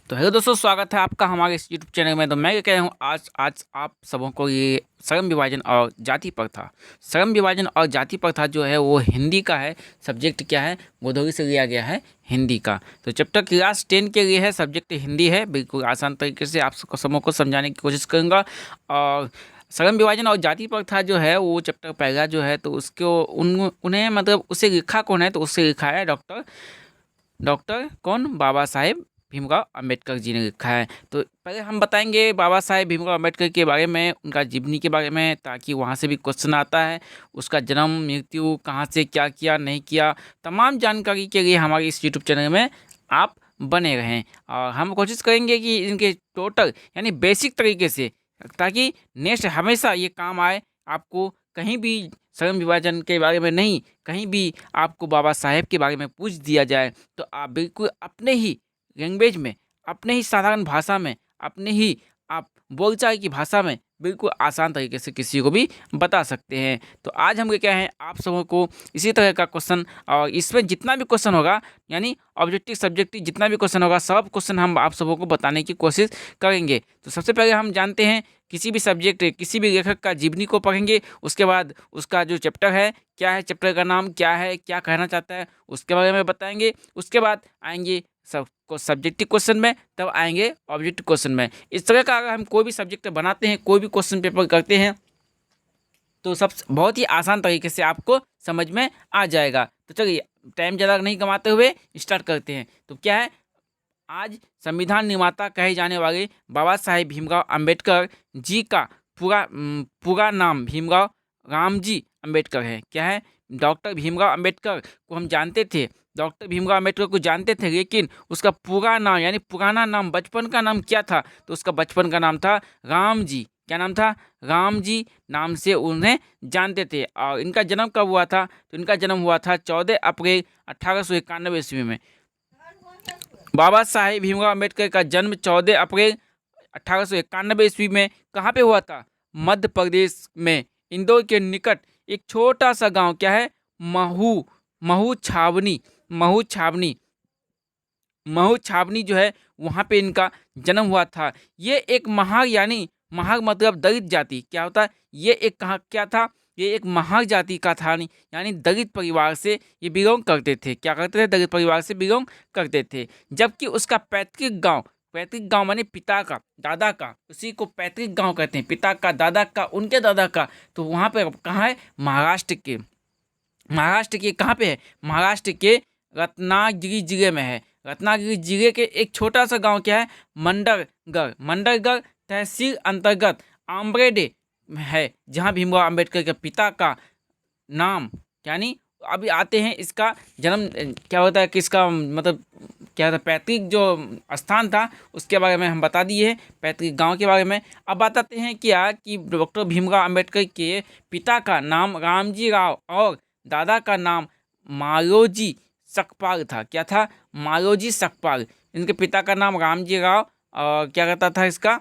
तो हेलो दोस्तों, स्वागत है आपका हमारे इस यूट्यूब चैनल में। तो मैं क्या कह रहा हूँ, आज आज आप सबों को ये श्रम विभाजन और जाति जाति प्रथा जो है वो हिंदी का है। सब्जेक्ट क्या है, गोधोली से लिया गया है हिंदी का। तो चैप्टर क्लास 10 के लिए है, सब्जेक्ट हिंदी है। बिल्कुल आसान तरीके से आप सबों को समझाने की कोशिश करूँगा। और श्रम विभाजन और जाति प्रथा जो है वो चैप्टर पहला जो है, तो उसको उन्हें मतलब उसे लिखा कौन है, तो उससे लिखा है डॉक्टर कौन, बाबा साहेब भीमराव अंबेडकर जी ने लिखा है। तो पहले हम बताएंगे बाबा साहेब भीमराव अंबेडकर के बारे में, उनका जीवनी के बारे में, ताकि वहाँ से भी क्वेश्चन आता है। उसका जन्म, मृत्यु, कहाँ से क्या किया नहीं किया, तमाम जानकारी के लिए हमारे इस यूट्यूब चैनल में आप बने रहें। और हम कोशिश करेंगे कि इनके टोटल यानी बेसिक तरीके से, ताकि नेक्स्ट हमेशा ये काम आए आपको। कहीं भी श्रम विभाजन के बारे में नहीं, कहीं भी आपको बाबा साहेब के बारे में पूछ दिया जाए तो आप बिल्कुल अपने ही लैंग्वेज में, अपने ही साधारण भाषा में, अपने ही आप बोलचाल की भाषा में बिल्कुल आसान तरीके से किसी को भी बता सकते हैं। तो आज हम क्या हैं, आप सबों को इसी तरह का क्वेश्चन, और इसमें जितना भी क्वेश्चन होगा यानी ऑब्जेक्टिव सब्जेक्टिव जितना भी क्वेश्चन होगा, सब क्वेश्चन हम आप सबों को बताने की कोशिश करेंगे। तो सबसे पहले हम जानते हैं, किसी भी सब्जेक्ट, किसी भी लेखक का जीवनी को पढ़ेंगे। उसके बाद उसका जो चैप्टर है क्या है, चैप्टर का नाम क्या है, क्या कहना चाहता है, उसके बारे में बताएंगे। उसके बाद आएंगे सब को सब्जेक्टिव क्वेश्चन में, तब आएंगे ऑब्जेक्टिव क्वेश्चन में। इस तरह का अगर हम कोई भी सब्जेक्ट बनाते हैं, कोई भी क्वेश्चन पेपर करते हैं, तो सब बहुत ही आसान तरीके से आपको समझ में आ जाएगा। तो चलिए टाइम ज़्यादा नहीं कमाते हुए स्टार्ट करते हैं। तो क्या है, आज संविधान निर्माता कहे जाने वाले बाबा साहेब भीमराव अंबेडकर जी का पूरा नाम भीमराव रामजी अंबेडकर है। क्या है, डॉक्टर भीमराव अंबेडकर को हम जानते थे, डॉक्टर भीमराव अंबेडकर को जानते थे, लेकिन उसका पूरा नाम यानी पुराना नाम, बचपन का नाम क्या था, तो उसका बचपन का नाम था रामजी। क्या नाम था, रामजी नाम से उन्हें जानते थे। और इनका जन्म कब हुआ था, तो इनका जन्म हुआ था 14 अप्रैल 1891 ईस्वी में। बाबा साहेब भीमराव अंबेडकर का जन्म 14 अप्रैल 1891 ईस्वी में कहाँ पे हुआ था, मध्य प्रदेश में इंदौर के निकट एक छोटा सा गांव, क्या है, महू महू छावनी महू छावनी महू छावनी जो है, वहाँ पे इनका जन्म हुआ था। ये एक महार यानी महार मतलब दलित जाति, क्या होता है, ये एक कहाँ क्या था, ये एक महार जाति का था, यानी दलित परिवार से ये बिलोंग करते थे। क्या करते थे, दलित परिवार से बिलोंग करते थे। जबकि उसका पैतृक गांव माने पिता का, दादा का, उसी को पैतृक गांव कहते हैं। पिता का, दादा का, उनके दादा का, तो वहाँ पे कहाँ है, महाराष्ट्र के कहाँ पे है, महाराष्ट्र के रत्नागिरी जिले में है। रत्नागिरी जिले के एक छोटा सा गांव क्या है, मंडरगढ़ तहसील अंतर्गत आम्बेडे है, जहां भीमराव अंबेडकर के पिता का नाम, यानी अभी आते हैं इसका जन्म क्या होता है, किसका मतलब क्या था, पैतृक जो स्थान था उसके बारे में हम बता दिए हैं, पैतृक गांव के बारे में। अब बताते हैं क्या कि डॉक्टर भीमराव अंबेडकर के पिता का नाम रामजी राव और दादा का नाम मालोजी सकपाल था। क्या था, मालोजी सकपाल। इनके पिता का नाम रामजी राव और क्या कहता था, इसका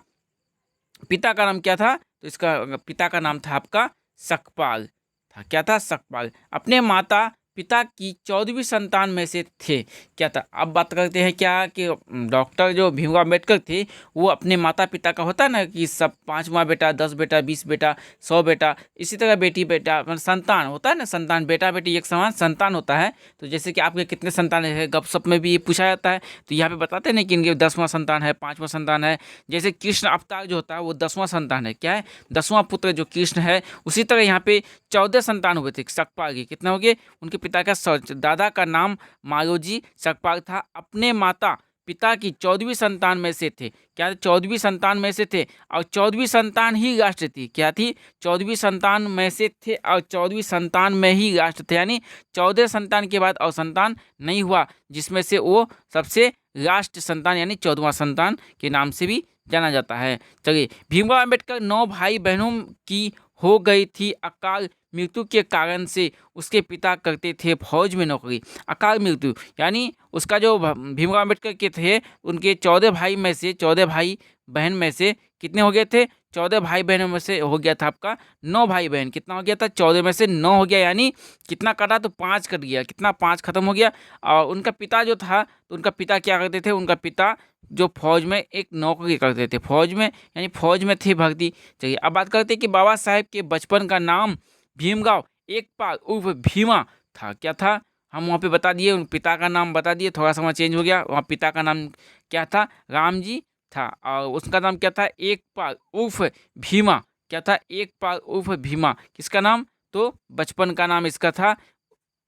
पिता का नाम क्या था, तो इसका पिता का नाम था आपका सकपाल था। क्या था, सकपाल। अपने माता पिता की 14वीं संतान में से थे। क्या था, अब बात करते हैं क्या कि डॉक्टर जो भीमराव अम्बेडकर थे, वो अपने माता पिता का होता है ना कि सब 5वां बेटा, 10 बेटा, 20 बेटा, 100 बेटा, इसी तरह बेटी बेटा मतलब संतान होता है ना, संतान बेटा बेटी एक समान संतान होता है। तो जैसे कि आपके कितने संतान है, गपशप में भी ये पूछा जाता है। तो यहाँ पे बताते हैं ना कि इनके 10वां संतान है, 5वां संतान है। जैसे कृष्ण अवतार जो होता है वो 10वां संतान है। क्या है, 10वां पुत्र जो कृष्ण है। उसी तरह यहाँ पे 14 संतान हुए थे सकपाल के। कितने हो गए, उनके पिता का दादा का नाम मालोजी सकपाल था। अपने माता पिता की 14वीं संतान में से थे। क्या 14वीं संतान में से थे, और 14वीं संतान ही राष्ट्र थी। क्या थी, 14वीं संतान में से थे और 14वीं संतान में ही राष्ट्र थे, यानी 14 संतान के बाद और संतान नहीं हुआ, जिसमें से वो सबसे राष्ट्र संतान यानी 14वां संतान के नाम से भी जाना जाता है। चलिए, भीमराव अंबेडकर 9 भाई बहनों की हो गई थी अकाल मृत्यु के कारण से। उसके पिता करते थे फौज में नौकरी। अकाल मृत्यु यानी उसका जो भीमराव अम्बेडकर के थे, उनके 14 भाई में से, 14 भाई बहन में से कितने हो गए थे, 14 भाई बहनों में से हो गया था आपका 9 भाई बहन। कितना हो गया था, 14 में से 9 हो गया, यानी कितना कटा, तो 5 कट गया। कितना, 5 खत्म हो गया। और उनका पिता जो था, तो उनका पिता क्या करते थे, उनका पिता जो फौज में एक नौकरी करते थे, फौज में यानी फौज में थे भर्ती। चलिए अब बात करते हैं कि बाबा साहेब के बचपन का नाम भीमराव एकपाल उर्फ भीमा था। क्या था? हम वहाँ पे बता दिए, उन पिता का नाम बता दिए, थोड़ा सा चेंज हो गया। वहाँ पिता का नाम क्या था? रामजी था, और उसका नाम क्या था? एकपाल उर्फ भीमा। क्या था? एकपाल उर्फ भीमा। किसका नाम? तो बचपन का नाम इसका था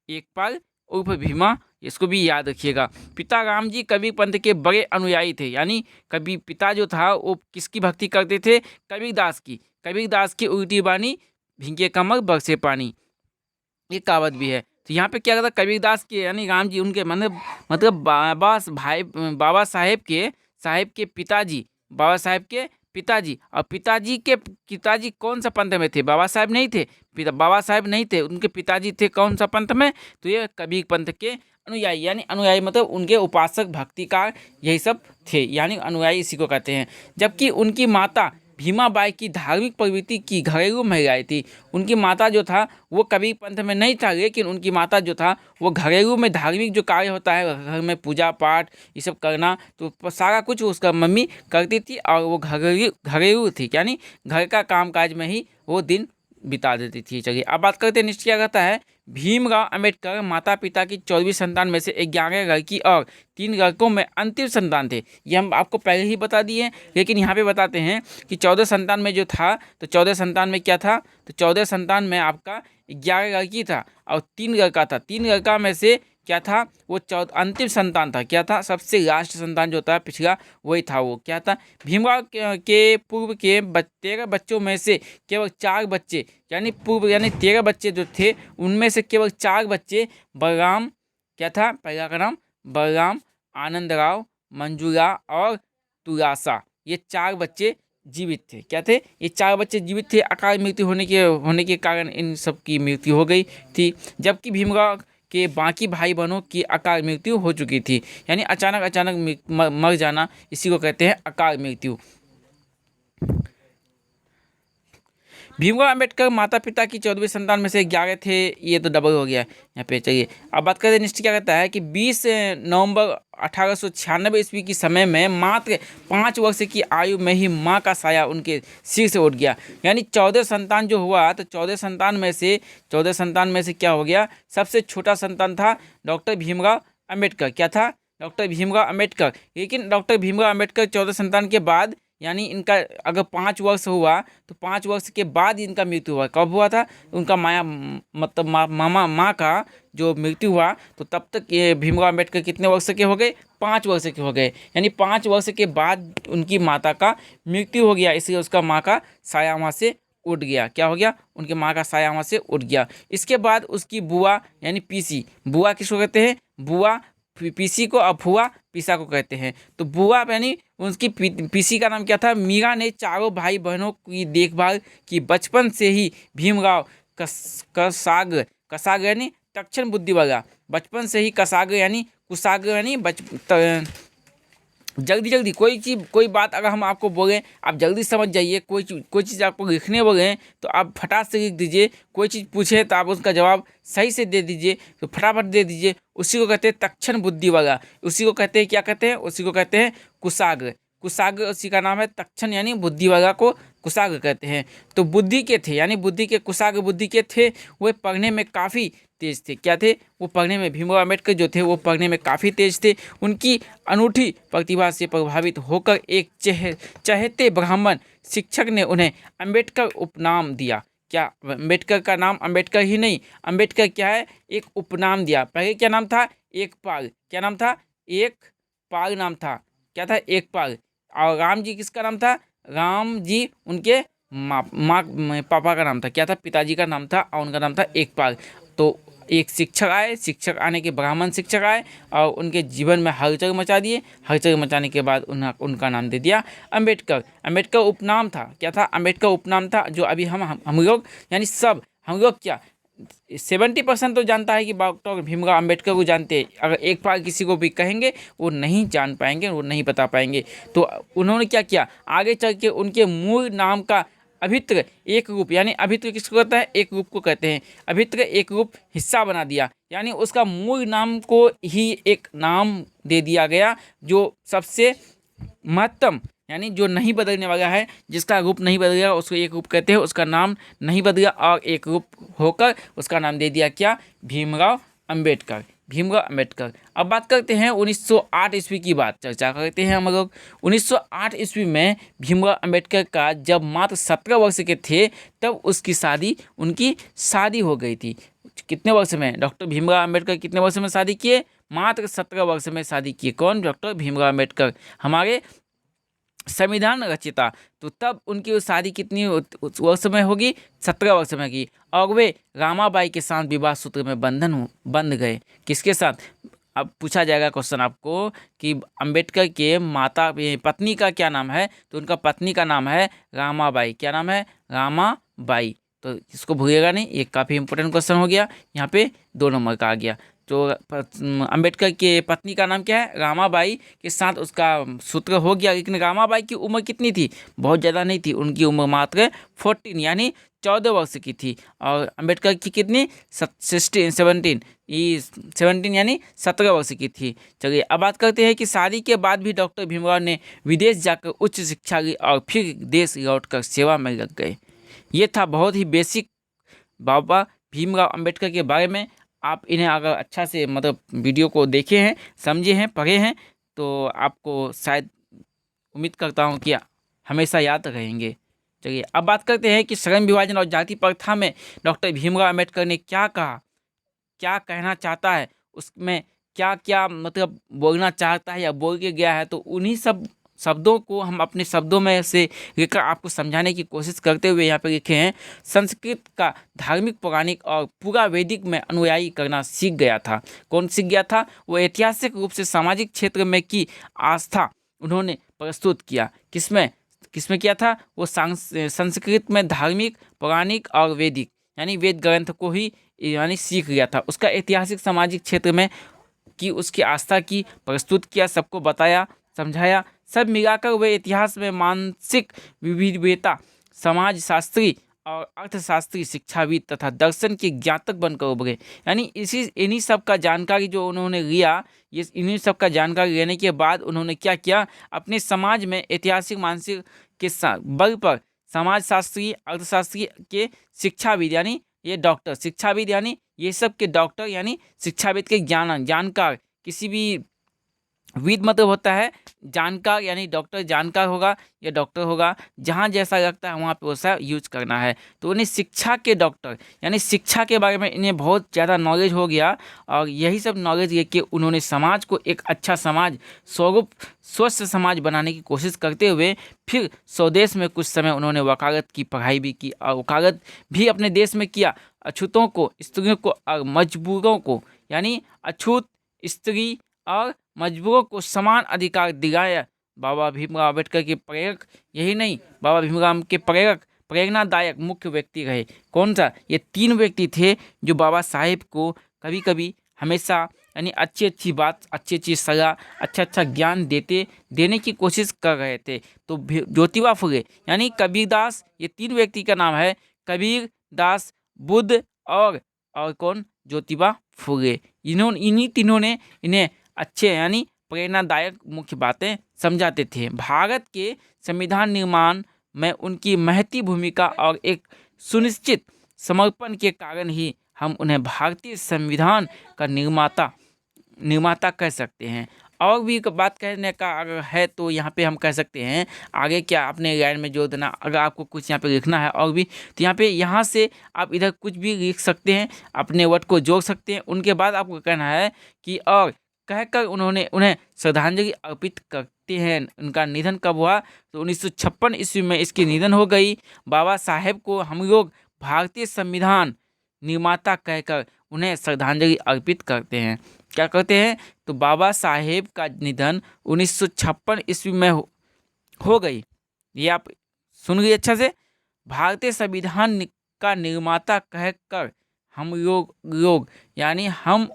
एकपाल उर्फ भीमा। इसको भी याद रखिएगा। पिता रामजी कबीर पंथ के बड़े अनुयायी थे, यानी कबीर पिता जो था वो किसकी भक्ति करते थे? कबीरदास की। कबीरदास की उल्टी बानी भीगे कमर बरसे पानी, ये कहावत भी है। तो यहाँ पे क्या कहता? कबीरदास के यानी राम जी उनके मतलब बाबा साहेब के पिताजी, बाबा साहेब के पिताजी, और पिताजी कौन सा पंथ में थे? बाबा साहेब नहीं थे, बाबा साहेब नहीं थे, उनके पिताजी थे कौन सा पंथ में? तो ये कबीर पंथ के अनुयायी, यानी अनुयायी मतलब उनके उपासक भक्तिकार यही सब थे, यानी अनुयायी इसी को कहते हैं। जबकि उनकी माता भीमाबाई की धार्मिक प्रवृत्ति की घरेलू महिलाएं थी। उनकी माता जो था वो कबीर पंथ में नहीं था, लेकिन उनकी माता जो था वो घरेलू में धार्मिक जो कार्य होता है घर में पूजा पाठ ये सब करना, तो सारा कुछ उसका मम्मी करती थी, और वो घरेलू थी, यानी घर का कामकाज में ही वो दिन बिता देती थी। चलिए अब बात करते हैं, निश्चय क्या कहता है? भीमराव अंबेडकर माता पिता की 14 संतान में से 11 लड़की और 3 लड़कों में अंतिम संतान थे। ये हम आपको पहले ही बता दिए हैं, लेकिन यहाँ पे बताते हैं कि 14 संतान में जो था, तो 14 संतान में क्या था? तो 14 संतान में आपका 11 लड़की था और 3 लड़का था। 3 लड़का में से क्या था? वो अंतिम संतान था। क्या था? सबसे लास्ट संतान जो था पिछला, वही था। वो क्या था? भीमराव के पूर्व के 13 बच्चों में से केवल 4 बच्चे, यानी पूर्व यानी 13 बच्चे जो थे उनमें से केवल 4 बच्चे बलराम, क्या था पहला का नाम? बलराम, आनंदराव, मंजूला और तुलासा, ये 4 बच्चे जीवित थे। क्या थे? ये 4 बच्चे जीवित थे। अकाल मृत्यु होने के कारण इन सब की मृत्यु हो गई थी, जबकि भीमराव के बाकी भाई बहनों की अकाल मृत्यु हो चुकी थी, यानी अचानक मर जाना, इसी को कहते हैं अकाल मृत्यु। भीमराव अंबेडकर माता पिता की 14वीं संतान में से 11 थे, ये तो डबल हो गया यहाँ पे। चाहिए अब बात करें, निश्चय क्या कहता है कि 20 नवंबर 1896 ईस्वी के समय में मात्र 5 वर्ष की आयु में ही मां का साया उनके सिर से उठ गया। यानी 14 संतान जो हुआ, तो 14 संतान में से क्या हो गया? सबसे छोटा संतान था डॉक्टर भीमराव अंबेडकर। क्या था? डॉक्टर भीमराव अंबेडकर। लेकिन डॉक्टर भीमराव अंबेडकर 14 संतान के बाद, यानी इनका अगर 5 वर्ष हुआ तो 5 वर्ष के बाद इनका मृत्यु हुआ। कब हुआ था? उनका मतलब माँ का जो मृत्यु हुआ, तो तब तक ये भीमराव अंबेडकर कितने वर्ष के हो गए? 5 वर्ष के हो गए। यानी 5 वर्ष के बाद उनकी माता का मृत्यु हो गया, इसलिए उसका माँ का साया वहाँ से उठ गया। क्या हो गया? उनके माँ का साया वहाँ से उठ गया। इसके बाद उसकी बुआ यानी पीसी, बुआ किसको कहते हैं? बुआ पीसी को, अब फुआ पीसा को कहते हैं। तो बुआ यानी उसकी पीसी का नाम क्या था? मीरा ने चारों भाई बहनों की देखभाल की। बचपन से ही भीमराव कसाग यानी तक्षण बुद्धि वाला, बचपन से ही कसाग यानी कुशाग्र यानी जल्दी कोई बात अगर हम आपको बोलें आप जल्दी समझ जाइए। कोई चीज़ आपको लिखने बोले तो आप फटाक से लिख दीजिए। कोई चीज़ पूछे तो आप उसका जवाब सही से दे दीजिए, तो फटाफट दे दीजिए। उसी को कहते हैं तक्षण बुद्धि वाला। उसी को कहते हैं, क्या कहते हैं? उसी को कहते हैं कुशाग्र। उसी का नाम है तक्षण, यानी बुद्धि वाला को कुशाग्र कहते हैं। तो बुद्धि के थे, यानी बुद्धि के कुशाग्र बुद्धि के थे। वे पढ़ने में काफ़ी तेज थे। क्या थे? वो पढ़ने में, भीमराव अम्बेडकर जो थे वो पढ़ने में काफ़ी तेज थे। उनकी अनूठी प्रतिभा से प्रभावित होकर एक चहेते ब्राह्मण शिक्षक ने उन्हें अम्बेडकर उपनाम दिया। क्या? अम्बेडकर का नाम अम्बेडकर ही नहीं, अम्बेडकर क्या है? एक उपनाम दिया। पहले क्या नाम था? एकपाल। क्या नाम था? एकपाल नाम था। क्या था? एकपाल। और राम जी किसका नाम था? राम जी उनके पापा का नाम था। क्या था? पिताजी का नाम था, और उनका नाम था एकपाल। तो एक शिक्षक आए, शिक्षक आने के ब्राह्मण शिक्षक आए और उनके जीवन में हलचल मचा दिए। हलचल मचाने के बाद उनका नाम दे दिया अम्बेडकर। अम्बेडकर उपनाम था। क्या था? अम्बेडकर उपनाम था। जो अभी हम लोग यानी सब हम लोग क्या 70% तो जानता है कि डॉक्टर भीमराव अम्बेडकर को जानते हैं। अगर एक बार किसी को भी कहेंगे वो नहीं जान पाएंगे, वो नहीं बता पाएंगे। तो उन्होंने क्या किया? आगे चल के उनके मूल नाम का अभित्र एक रूप, यानी अभित्र किसको कहता है? एक रूप को कहते हैं। अभित्र एक रूप हिस्सा बना दिया, यानी उसका मूल नाम को ही एक नाम दे दिया गया जो सबसे महत्तम यानी जो नहीं बदलने वाला है, जिसका रूप नहीं बदलेगा उसको एक रूप कहते हैं, उसका नाम नहीं बदला और एक रूप होकर उसका नाम दे दिया क्या, भीमराव अंबेडकर। भीमराव अंबेडकर। अब बात करते हैं 1908 ईस्वी की बात चर्चा करते हैं हम लोग। 1908 ईस्वी में भीमराव अंबेडकर का जब मात्र 17 वर्ष के थे तब उनकी शादी हो गई थी। कितने वर्ष में डॉक्टर भीमराव अंबेडकर कितने वर्ष में शादी किए, मात्र 17 वर्ष में शादी किए। कौन, डॉक्टर भीमराव अंबेडकर, हमारे संविधान रचिता। तो तब उनकी वो शादी कितनी वर्ष में होगी, 17 वर्ष में की, और वे रामाबाई के साथ विवाह सूत्र में बंध गए। किसके साथ, अब पूछा जाएगा क्वेश्चन आपको कि अंबेडकर के माता पत्नी का क्या नाम है, तो उनका पत्नी का नाम है रामाबाई। क्या नाम है, रामाबाई। तो इसको भूलिएगा नहीं, ये काफ़ी इंपॉर्टेंट क्वेश्चन हो गया, यहाँ पे 2 नंबर का आ गया। तो अंबेडकर के पत्नी का नाम क्या है, रामाबाई के साथ उसका सूत्र हो गया। लेकिन रामाबाई की उम्र कितनी थी, बहुत ज़्यादा नहीं थी, उनकी उम्र मात्र 14 यानी 14 वर्ष की थी। और अंबेडकर की कितनी, 17 यानी 17 वर्ष की थी। चलिए अब बात करते हैं कि शादी के बाद भी डॉक्टर भीमराव ने विदेश जाकर उच्च शिक्षा ली और फिर देश लौटकर सेवा में लग गए। ये था बहुत ही बेसिक बाबा भीमराव अंबेडकर के बारे में। आप इन्हें अगर अच्छा से मतलब वीडियो को देखे हैं, समझे हैं, पढ़े हैं, तो आपको शायद उम्मीद करता हूं कि हमेशा याद रहेंगे। चलिए अब बात करते हैं कि श्रम विभाजन और जाति प्रथा में डॉक्टर भीमराव अंबेडकर ने क्या कहा, क्या कहना चाहता है, उसमें क्या क्या मतलब बोलना चाहता है या बोल के गया है। तो उन्हीं सब शब्दों को हम अपने शब्दों में से लेकर आपको समझाने की कोशिश करते हुए यहाँ पे लिखे हैं। संस्कृत का धार्मिक, पौराणिक और पूरा वैदिक में अनुयायी करना सीख गया था। कौन सीख गया था, वो ऐतिहासिक रूप से सामाजिक क्षेत्र में की आस्था उन्होंने प्रस्तुत किया। किसमें किसमें किया था, वो संस्कृत में धार्मिक, पौराणिक और वैदिक यानी वेद ग्रंथ को ही यानी सीख गया था। उसका ऐतिहासिक, सामाजिक क्षेत्र में की उसकी आस्था की प्रस्तुत किया, सबको बताया, समझाया। सब मिलाकर वे इतिहास में मानसिक विविधता, समाजशास्त्री और अर्थशास्त्री, शिक्षाविद तथा दर्शन के ज्ञातक बनकर उभरे। यानी इन्हीं सब का जानकारी जो उन्होंने लिया, ये इन्हीं सब का जानकारी लेने के बाद उन्होंने क्या किया, अपने समाज में ऐतिहासिक, मानसिक के बल पर समाजशास्त्री, अर्थशास्त्री के शिक्षाविद यानी ये डॉक्टर, शिक्षाविद यानी ये सब के डॉक्टर यानी शिक्षाविद के जानकार, किसी भी विद मतलब होता है जानकार, यानी डॉक्टर जानकार होगा या डॉक्टर होगा, जहाँ जैसा लगता है वहाँ पे वैसा यूज करना है। तो उन्हें शिक्षा के डॉक्टर यानी शिक्षा के बारे में इन्हें बहुत ज़्यादा नॉलेज हो गया। और यही सब नॉलेज लेके उन्होंने समाज को एक अच्छा समाज, स्वरूप स्वस्थ समाज बनाने की कोशिश करते हुए फिर स्वदेश में कुछ समय उन्होंने वकालत की पढ़ाई भी की और वकालत भी अपने देश में किया। अछूतों को, स्त्रियों को और मजबूरों को यानी अछूत, स्त्री और मजबूरों को समान अधिकार दिलाया। बाबा भीमराव अम्बेडकर के प्रेरक, यही नहीं, बाबा भीमराव के प्रेरणादायक मुख्य व्यक्ति रहे। कौन सा, ये 3 व्यक्ति थे जो बाबा साहेब को कभी कभी, हमेशा यानी अच्छी अच्छी बात, अच्छी अच्छी सलाह, अच्छा ज्ञान देने की कोशिश कर रहे थे। तो ज्योतिबा फुले यानी कबीरदास, ये 3 व्यक्ति का नाम है, कबीर दास, बुद्ध और कौन, ज्योतिबा फुले। इन्हीं तीनों ने इन्हें अच्छे यानी प्रेरणादायक मुख्य बातें समझाते थे। भारत के संविधान निर्माण में उनकी महती भूमिका और एक सुनिश्चित समर्पण के कारण ही हम उन्हें भारतीय संविधान का निर्माता कह सकते हैं। और भी बात कहने का अगर है तो यहाँ पे हम कह सकते हैं, आगे क्या अपने लाइन में जोड़ देना, अगर आपको कुछ यहाँ पे लिखना है और भी, तो यहाँ से आप इधर कुछ भी लिख सकते हैं, अपने वर्ड को जोड़ सकते हैं। उनके बाद आपको कहना है कि और कहकर उन्हें श्रद्धांजलि अर्पित करते हैं। उनका निधन कब हुआ, तो 1956 ईस्वी में इसकी निधन हो गई। बाबा साहेब को हम लोग भारतीय संविधान निर्माता कहकर उन्हें श्रद्धांजलि अर्पित करते हैं। क्या करते हैं, तो बाबा साहेब का निधन 1956 ईस्वी में हो गई। ये आप सुन गए अच्छा से, भारतीय संविधान का निर्माता कहकर हम लोग यानी हम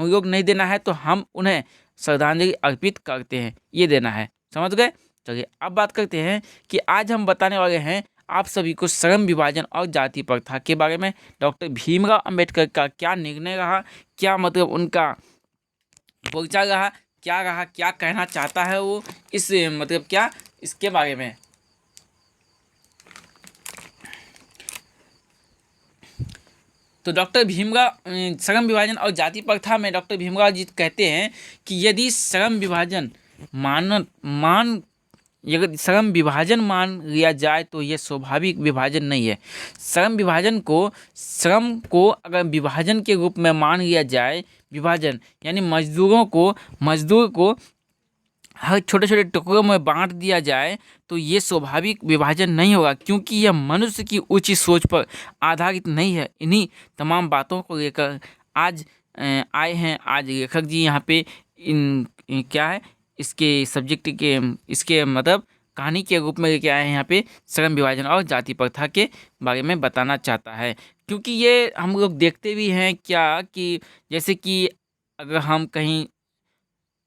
लोग नहीं देना है, तो हम उन्हें श्रद्धांजलि अर्पित करते हैं, ये देना है। समझ गए। चलिए अब बात करते हैं कि आज हम बताने वाले हैं आप सभी को श्रम विभाजन और जाति प्रथा के बारे में। डॉक्टर भीमराव अंबेडकर का क्या निर्णय रहा, क्या मतलब उनका परिचय रहा, क्या रहा, क्या कहना चाहता है वो इस मतलब क्या इसके बारे में। तो डॉक्टर भीमराव श्रम विभाजन और जाति प्रथा में डॉक्टर भीमराव जी कहते हैं कि यदि श्रम विभाजन अगर श्रम विभाजन मान लिया जाए तो ये स्वाभाविक विभाजन नहीं है। श्रम को अगर विभाजन के रूप में मान लिया जाए, विभाजन यानी मजदूर को हर छोटे छोटे टुकड़ों में बांट दिया जाए तो ये स्वाभाविक विभाजन नहीं होगा, क्योंकि यह मनुष्य की उच्च सोच पर आधारित नहीं है। इन्हीं तमाम बातों को लेकर आज आए हैं आज लेखक जी यहाँ पे क्या है इसके सब्जेक्ट के इसके मतलब कहानी के रूप में लेके आए हैं यहाँ पे श्रम विभाजन और जाति प्रथा के बारे में बताना चाहता है। क्योंकि ये हम लोग देखते भी हैं क्या कि जैसे कि अगर हम कहीं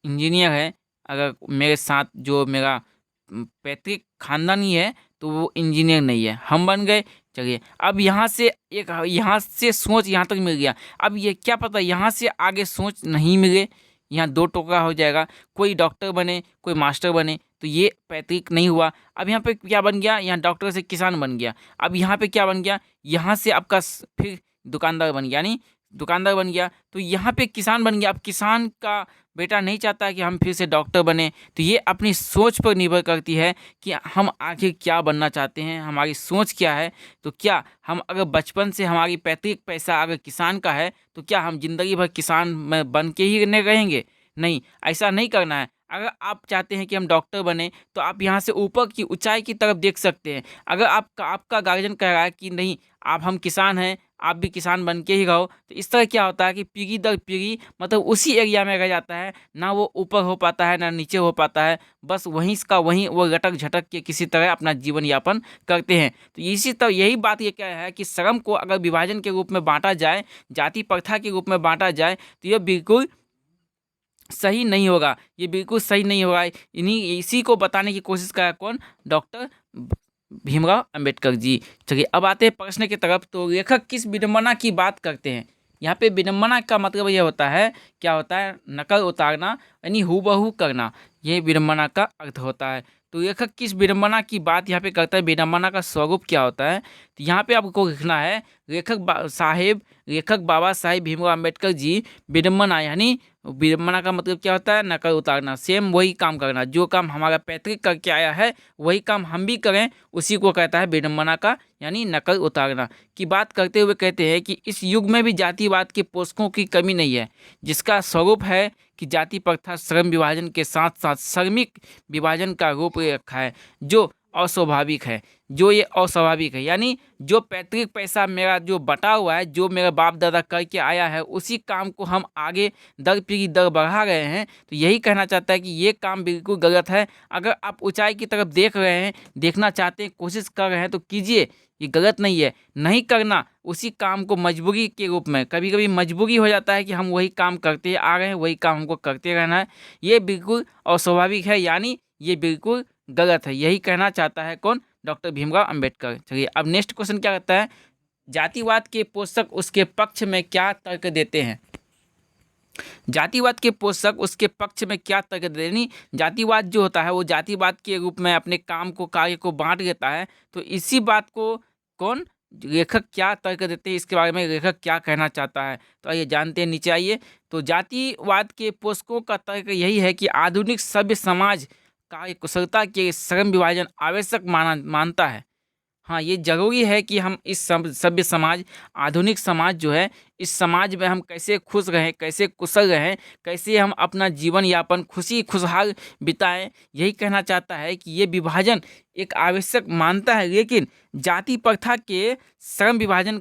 इंजीनियर है, अगर मेरे साथ जो मेरा पैतृक खानदानी है तो वो इंजीनियर नहीं है, हम बन गए, चलिए अब यहाँ से सोच यहाँ तक मिल गया। अब ये क्या पता यहाँ से आगे सोच नहीं मिले, यहाँ दो टुकड़ा हो जाएगा, कोई डॉक्टर बने कोई मास्टर बने, तो ये पैतृक नहीं हुआ। अब यहाँ पे क्या बन गया, यहाँ डॉक्टर से किसान बन गया। अब यहाँ पे क्या बन गया, यहाँ से आपका फिर दुकानदार बन गया, यानी दुकानदार बन गया तो यहाँ पे किसान बन गया। अब किसान का बेटा नहीं चाहता है कि हम फिर से डॉक्टर बने। तो ये अपनी सोच पर निर्भर करती है कि हम आखिर क्या बनना चाहते हैं, हमारी सोच क्या है। तो क्या हम अगर बचपन से हमारी पैतृक पैसा अगर किसान का है तो क्या हम जिंदगी भर किसान में बन के ही रहेंगे? नहीं, ऐसा नहीं करना है। अगर आप चाहते हैं कि हम डॉक्टर बने तो आप यहाँ से ऊपर की ऊंचाई की तरफ देख सकते हैं। अगर आपका गार्जियन कह रहा है कि नहीं आप हम किसान हैं, आप भी किसान बन के ही रहो, तो इस तरह क्या होता है कि पीढ़ी दर पीढ़ी मतलब उसी एरिया में रह जाता है, ना वो ऊपर हो पाता है ना नीचे हो पाता है, बस वहीं का वहीं वो लटक झटक के किसी तरह अपना जीवन यापन करते हैं। तो इसी तरह यही बात ये क्या है कि श्रम को अगर विभाजन के रूप में बांटा जाए, जाति प्रथा के रूप में बांटा जाए तो ये बिल्कुल सही नहीं होगा, ये बिल्कुल सही नहीं होगा। इसी को बताने की कोशिश करा कौन, डॉक्टर भीमराव अंबेडकर जी। चलिए अब आते हैं प्रश्न की तरफ। तो लेखक किस विडंबना की बात करते हैं? यहाँ पे विडंबना का मतलब ये होता है, क्या होता है, नकल उतारना यानी हूबहू करना, ये विडंबना का अर्थ होता है। तो लेखक किस विडंबना की बात यहाँ पे करता है, विडंबना का स्वरूप क्या होता है? तो यहाँ पे आपको लिखना है लेखक बाबा साहेब भीमराव अंबेडकर जी विडंबना, यानी विडंबना का मतलब क्या होता है, नकल उतारना, सेम वही काम करना, जो काम हमारा पैतृक करके आया है वही काम हम भी करें, उसी को कहता है विडंबना का यानी नकल उतारना की बात करते हुए कहते हैं कि इस युग में भी जातिवाद के पोषकों की कमी नहीं है, जिसका स्वरूप है कि जाति प्रथा श्रम विभाजन के साथ साथ श्रमिक विभाजन का रूप ले रखा है, जो अस्वाभाविक है, यानी जो पैतृक पैसा मेरा जो बटा हुआ है, जो मेरा बाप दादा करके आया है, उसी काम को हम आगे दर पीढ़ी दर बढ़ा रहे हैं। तो यही कहना चाहता है कि ये काम बिल्कुल गलत है। अगर आप ऊंचाई की तरफ देख रहे हैं, देखना चाहते हैं, कोशिश कर रहे हैं तो कीजिए, ये गलत नहीं है। नहीं करना उसी काम को मजबूरी के रूप में, कभी कभी मजबूरी हो जाता है कि हम वही काम करते आ रहे हैं, वही काम हमको करते रहना है, ये बिल्कुल अस्वाभाविक है, यानी ये बिल्कुल गलत है। यही कहना चाहता है कौन, डॉक्टर भीमराव अंबेडकर। चलिए अब नेक्स्ट क्वेश्चन क्या कहता है, जातिवाद के पोषक उसके पक्ष में क्या तर्क देते हैं? जातिवाद के पोषक उसके पक्ष में क्या तर्क देते हैं, यानी जातिवाद जो होता है वो जातिवाद के रूप में अपने काम को, कार्य को बांट देता है। तो इसी बात को कौन, लेखक क्या तर्क देते हैं, इसके बारे में लेखक क्या कहना चाहता है, तो आइए जानते हैं। नीचे आइए। तो जातिवाद के पोषकों का तर्क यही है कि आधुनिक सभ्य समाज कार्य कुशलता के श्रम विभाजन आवश्यक मानता है। हाँ, ये जरूरी है कि हम इस सभ्य समाज, आधुनिक समाज जो है, इस समाज में हम कैसे खुश रहें, कैसे कुशल रहें, कैसे हम अपना जीवन यापन खुशहाल बिताएं, यही कहना चाहता है कि ये विभाजन एक आवश्यक मानता है। लेकिन जाति प्रथा के श्रम विभाजन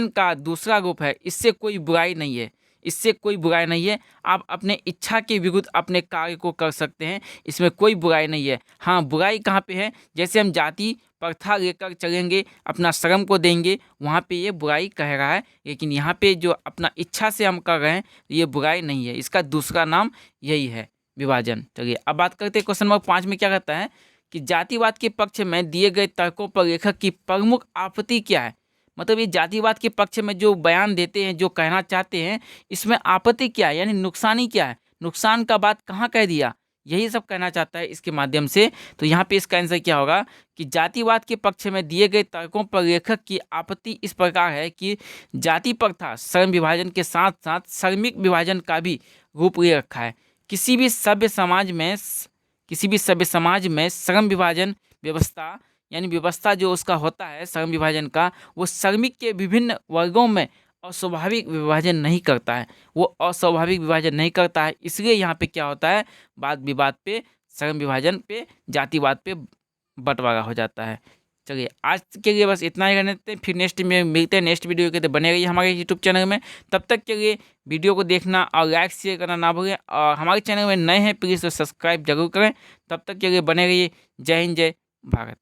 का दूसरा रूप है, इससे कोई बुराई नहीं है, आप अपने इच्छा के विरुद्ध अपने कार्य को कर सकते हैं, इसमें कोई बुराई नहीं है। हाँ, बुराई कहाँ पे है, जैसे हम जाति प्रथा लेकर चलेंगे, अपना श्रम को देंगे, वहाँ पे ये बुराई कह रहा है। लेकिन यहाँ पे जो अपना इच्छा से हम कर रहे हैं ये बुराई नहीं है, इसका दूसरा नाम यही है, विभाजन। चलिए अब बात करते हैं क्वेश्चन नंबर 5 में क्या कहता है कि जातिवाद के पक्ष में दिए गए तर्कों पर लेखक की प्रमुख आपत्ति क्या है? मतलब ये जातिवाद के पक्ष में जो बयान देते हैं, जो कहना चाहते हैं, इसमें आपत्ति क्या है, यानी नुकसानी क्या है, नुकसान का बात कहाँ कह दिया, यही सब कहना चाहता है इसके माध्यम से। तो यहाँ पे इसका आंसर क्या होगा कि जातिवाद के पक्ष में दिए गए तर्कों पर लेखक की आपत्ति इस प्रकार है कि जाति प्रथा श्रम विभाजन के साथ साथ श्रमिक विभाजन का भी रूप ले रखा है। किसी भी सभ्य समाज में श्रम विभाजन व्यवस्था, यानी व्यवस्था जो उसका होता है श्रम विभाजन का, वो श्रमिक के विभिन्न वर्गों में अस्वाभाविक विभाजन नहीं करता है, वो अस्वाभाविक विभाजन नहीं करता है। इसलिए यहाँ पे क्या होता है, वाद विवाद पे, श्रम विभाजन पे, जातिवाद पे बंटवारा हो जाता है। चलिए आज के लिए बस इतना ही रहने देते हैं, फिर नेक्स्ट में मिलते हैं नेक्स्ट वीडियो के, तो बने रहिए हमारे यूट्यूब चैनल में। तब तक के लिए वीडियो को देखना और लाइक शेयर करना ना भूलें, और हमारे चैनल में नए हैं प्लीज़ तो सब्सक्राइब जरूर करें। तब तक के लिए बने रहिए। जय हिंद, जय भारत।